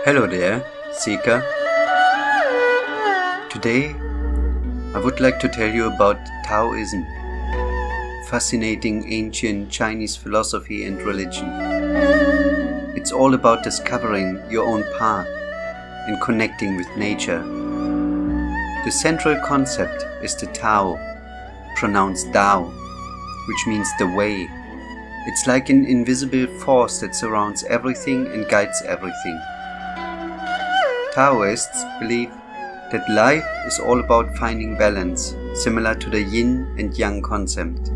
Hello there, Seeker. Today, I would like to tell you about Taoism, fascinating ancient Chinese philosophy and religion. It's all about discovering your own path and connecting with nature. The central concept is the Tao, pronounced Dao, which means the way. It's like an invisible force that surrounds everything and guides everything. Taoists believe that life is all about finding balance, similar to the yin and yang concept.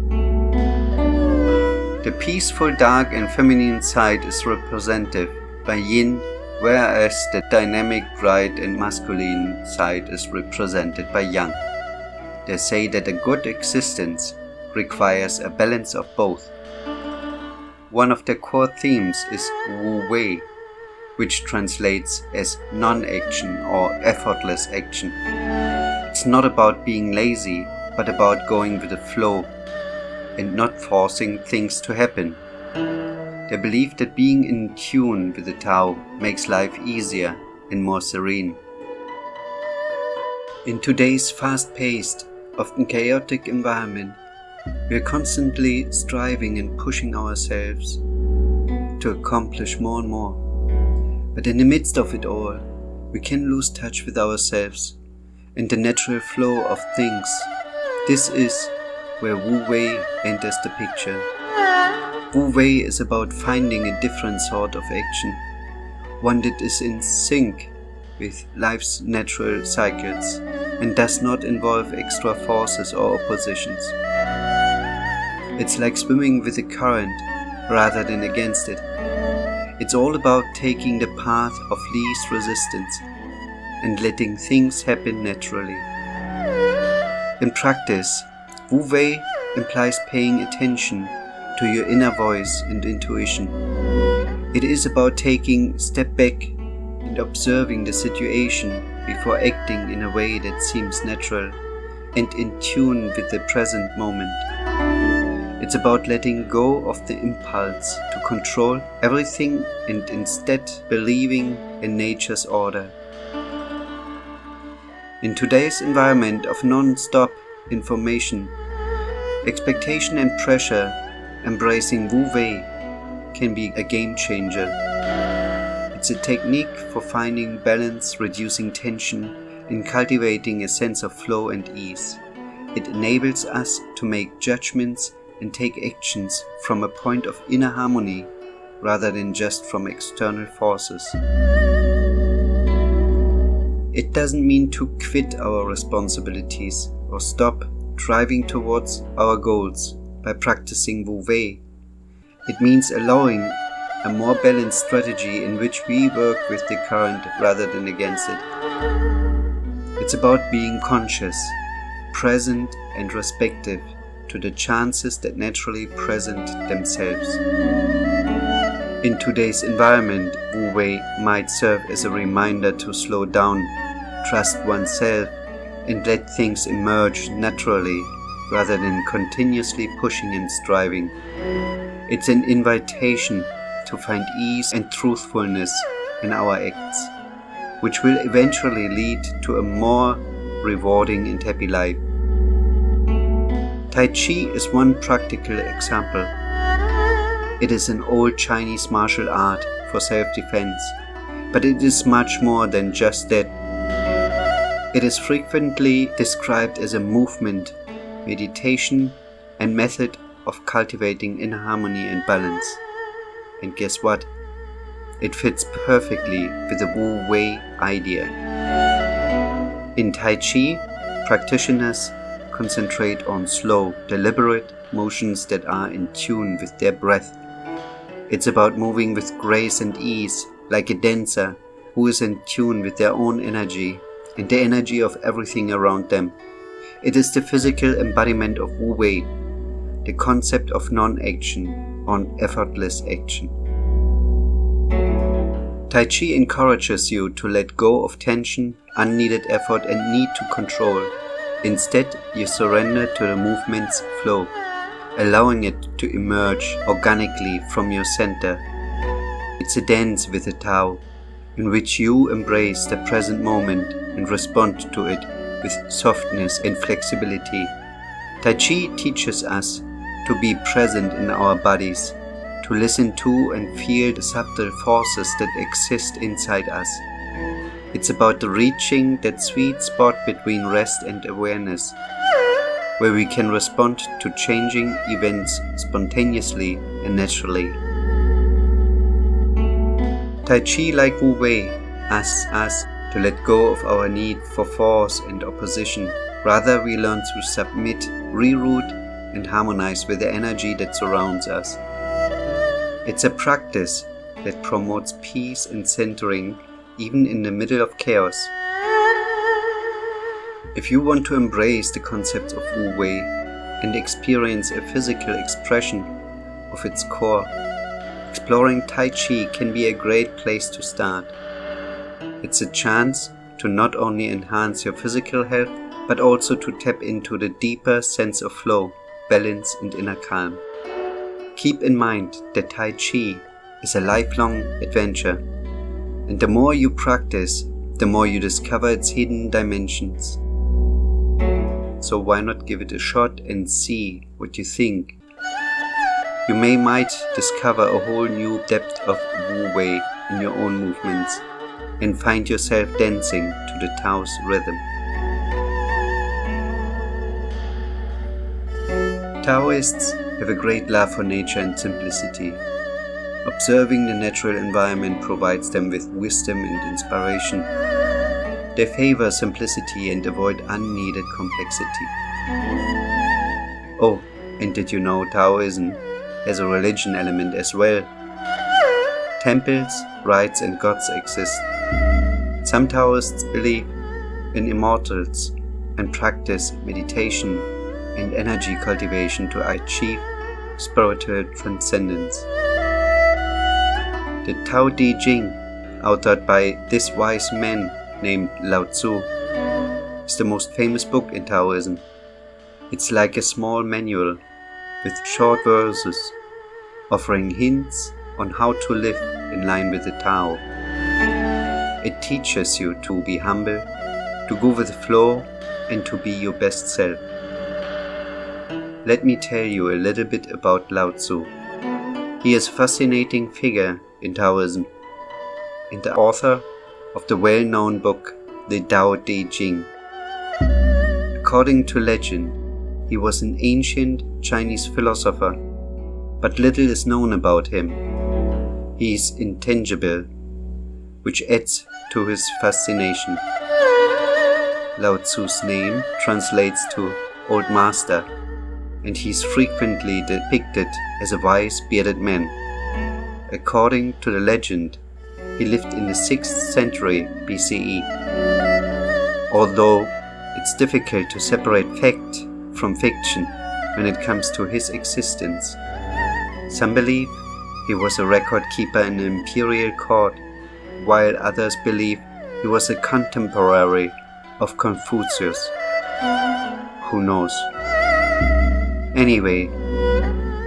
The peaceful dark and feminine side is represented by yin, whereas the dynamic bright and masculine side is represented by yang. They say that a good existence requires a balance of both. One of the core themes is Wu Wei, which translates as non-action or effortless action. It's not about being lazy, but about going with the flow and not forcing things to happen. They believe that being in tune with the Tao makes life easier and more serene. In today's fast-paced, often chaotic environment, we are constantly striving and pushing ourselves to accomplish more and more. But in the midst of it all, we can lose touch with ourselves and the natural flow of things. This is where Wu Wei enters the picture. Wu Wei is about finding a different sort of action, one that is in sync with life's natural cycles and does not involve extra forces or oppositions. It's like swimming with the current rather than against it. It's all about taking the path of least resistance and letting things happen naturally. In practice, Wu Wei implies paying attention to your inner voice and intuition. It is about taking a step back and observing the situation before acting in a way that seems natural and in tune with the present moment. It's about letting go of the impulse to control everything and instead believing in nature's order. In today's environment of non-stop information, expectation and pressure, embracing Wu Wei can be a game changer. It's a technique for finding balance, reducing tension, and cultivating a sense of flow and ease. It enables us to make judgments and take actions from a point of inner harmony rather than just from external forces. It doesn't mean to quit our responsibilities or stop driving towards our goals by practicing Wu Wei. It means allowing a more balanced strategy in which we work with the current rather than against it. It's about being conscious, present and respective to the chances that naturally present themselves. In today's environment, Wu Wei might serve as a reminder to slow down, trust oneself, and let things emerge naturally rather than continuously pushing and striving. It's an invitation to find ease and truthfulness in our acts, which will eventually lead to a more rewarding and happy life. Tai Chi is one practical example. It is an old Chinese martial art for self-defense, but it is much more than just that. It is frequently described as a movement, meditation, and method of cultivating inner harmony and balance. And guess what? It fits perfectly with the Wu Wei idea. In Tai Chi, practitioners concentrate on slow, deliberate motions that are in tune with their breath. It's about moving with grace and ease, like a dancer who is in tune with their own energy and the energy of everything around them. It is the physical embodiment of Wu Wei, the concept of non-action on effortless action. Tai Chi encourages you to let go of tension, unneeded effort and need to control. Instead, you surrender to the movement's flow, allowing it to emerge organically from your center. It's a dance with the Tao, in which you embrace the present moment and respond to it with softness and flexibility. Tai Chi teaches us to be present in our bodies, to listen to and feel the subtle forces that exist inside us. It's about reaching that sweet spot between rest and awareness, where we can respond to changing events spontaneously and naturally. Tai Chi, like Wu Wei, asks us to let go of our need for force and opposition. Rather, we learn to submit, reroute, and harmonize with the energy that surrounds us. It's a practice that promotes peace and centering even in the middle of chaos. If you want to embrace the concepts of Wu Wei and experience a physical expression of its core, exploring Tai Chi can be a great place to start. It's a chance to not only enhance your physical health, but also to tap into the deeper sense of flow, balance, and inner calm. Keep in mind that Tai Chi is a lifelong adventure, and the more you practice, the more you discover its hidden dimensions. So why not give it a shot and see what you think? You might discover a whole new depth of Wu Wei in your own movements and find yourself dancing to the Tao's rhythm. Taoists have a great love for nature and simplicity. Observing the natural environment provides them with wisdom and inspiration. They favor simplicity and avoid unneeded complexity. Oh, and did you know Taoism has a religion element as well? Temples, rites, and gods exist. Some Taoists believe in immortals and practice meditation and energy cultivation to achieve spiritual transcendence. The Tao Te Ching, authored by this wise man named Lao Tzu, is the most famous book in Taoism. It's like a small manual with short verses offering hints on how to live in line with the Tao. It teaches you to be humble, to go with the flow, and to be your best self. Let me tell you a little bit about Lao Tzu. He is a fascinating figure in Taoism and the author of the well-known book, the Tao Te Ching. According to legend, he was an ancient Chinese philosopher, but little is known about him. He is intangible, which adds to his fascination. Lao Tzu's name translates to Old Master, and he is frequently depicted as a wise, bearded man. According to the legend, he lived in the 6th century BCE. Although it's difficult to separate fact from fiction when it comes to his existence. Some believe he was a record keeper in the imperial court, while others believe he was a contemporary of Confucius. Who knows? Anyway,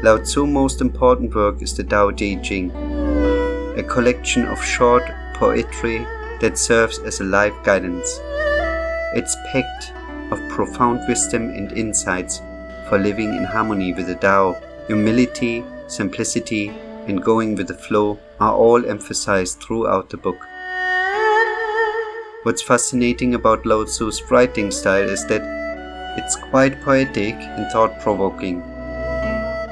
Lao Tzu's most important work is the Tao Te Ching, a collection of short poetry that serves as a life guidance. It's packed of profound wisdom and insights for living in harmony with the Tao. Humility, simplicity, and going with the flow are all emphasized throughout the book. What's fascinating about Lao Tzu's writing style is that it's quite poetic and thought-provoking.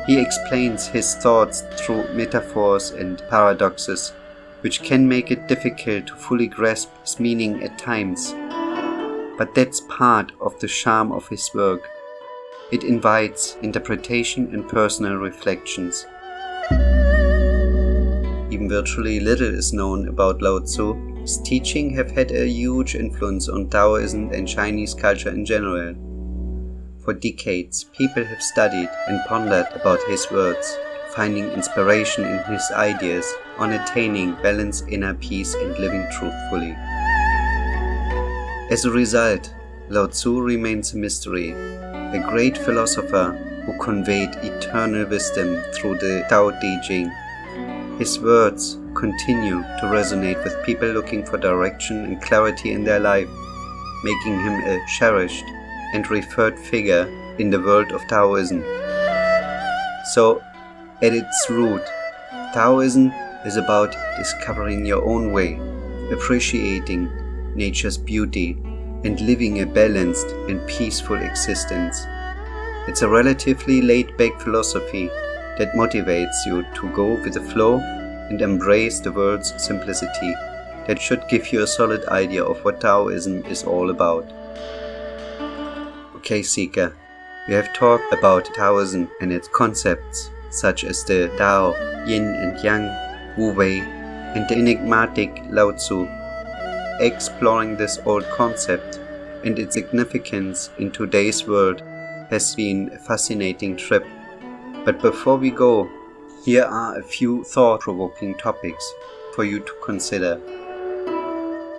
He explains his thoughts through metaphors and paradoxes, which can make it difficult to fully grasp his meaning at times. But that's part of the charm of his work. It invites interpretation and personal reflections. Even virtually little is known about Lao Tzu. His teachings have had a huge influence on Taoism and Chinese culture in general. For decades, people have studied and pondered about his words, finding inspiration in his ideas on attaining balance, inner peace, and living truthfully. As a result, Lao Tzu remains a mystery, a great philosopher who conveyed eternal wisdom through the Tao Te Ching. His words continue to resonate with people looking for direction and clarity in their life, making him a cherished and revered figure in the world of Taoism. So, at its root, Taoism is about discovering your own way, appreciating nature's beauty, and living a balanced and peaceful existence. It's a relatively laid-back philosophy that motivates you to go with the flow and embrace the world's simplicity. That should give you a solid idea of what Taoism is all about. Okay, Seeker, we have talked about Taoism and its concepts, such as the Tao, Yin and Yang, Wu Wei, and the enigmatic Lao Tzu. Exploring this old concept and its significance in today's world has been a fascinating trip. But before we go, here are a few thought-provoking topics for you to consider.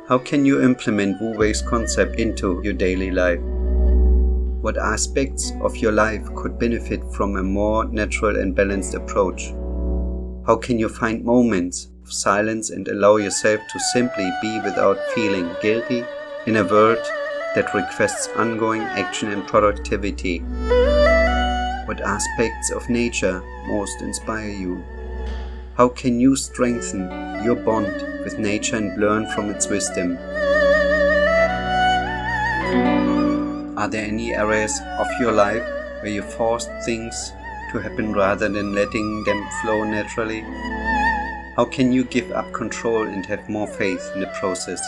How can you implement Wu Wei's concept into your daily life? What aspects of your life could benefit from a more natural and balanced approach? How can you find moments of silence and allow yourself to simply be without feeling guilty in a world that requests ongoing action and productivity? What aspects of nature most inspire you? How can you strengthen your bond with nature and learn from its wisdom? Are there any areas of your life where you forced things to happen rather than letting them flow naturally? How can you give up control and have more faith in the process?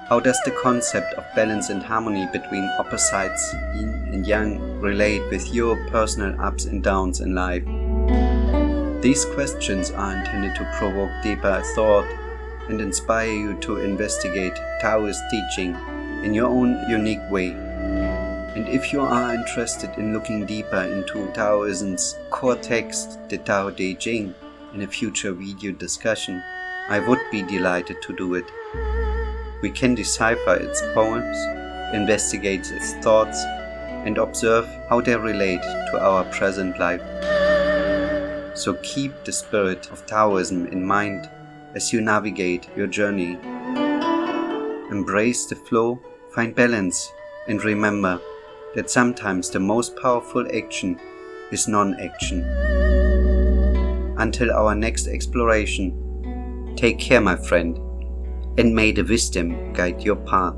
How does the concept of balance and harmony between opposites, yin and yang, relate with your personal ups and downs in life? These questions are intended to provoke deeper thought and inspire you to investigate Taoist teaching in your own unique way. And if you are interested in looking deeper into Taoism's core text, the Tao Te Ching, in a future video discussion, I would be delighted to do it. We can decipher its poems, investigate its thoughts, and observe how they relate to our present life. So keep the spirit of Taoism in mind as you navigate your journey. Embrace the flow, find balance, and remember that sometimes the most powerful action is non-action. Until our next exploration, take care, my friend, and may the wisdom guide your path.